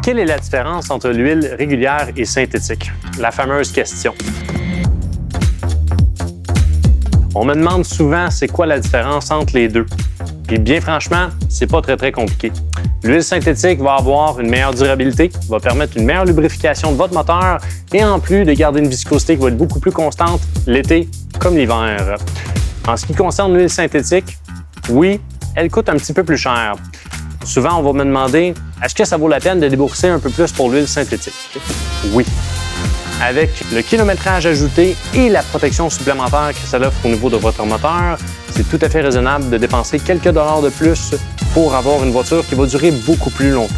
Quelle est la différence entre l'huile régulière et synthétique? La fameuse question. On me demande souvent c'est quoi la différence entre les deux. Puis bien franchement, c'est pas très compliqué. L'huile synthétique va avoir une meilleure durabilité, va permettre une meilleure lubrification de votre moteur et en plus de garder une viscosité qui va être beaucoup plus constante l'été comme l'hiver. En ce qui concerne l'huile synthétique, oui, elle coûte un petit peu plus cher. Souvent, on va me demander, est-ce que ça vaut la peine de débourser un peu plus pour l'huile synthétique? Oui. Avec le kilométrage ajouté et la protection supplémentaire que ça offre au niveau de votre moteur, c'est tout à fait raisonnable de dépenser quelques dollars de plus pour avoir une voiture qui va durer beaucoup plus longtemps.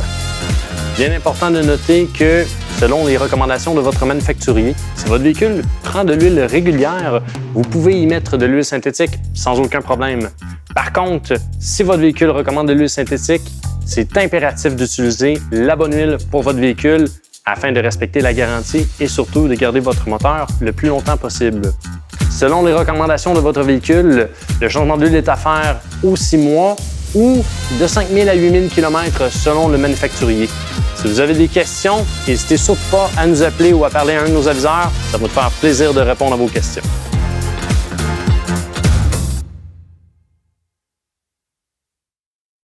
Bien important de noter que, selon les recommandations de votre manufacturier, si votre véhicule prend de l'huile régulière, vous pouvez y mettre de l'huile synthétique sans aucun problème. Par contre, si votre véhicule recommande de l'huile synthétique, c'est impératif d'utiliser la bonne huile pour votre véhicule afin de respecter la garantie et surtout de garder votre moteur le plus longtemps possible. Selon les recommandations de votre véhicule, le changement d'huile est à faire aux 6 mois ou de 5 000 à 8 000 km selon le manufacturier. Si vous avez des questions, n'hésitez surtout pas à nous appeler ou à parler à un de nos aviseurs. Ça va nous faire plaisir de répondre à vos questions.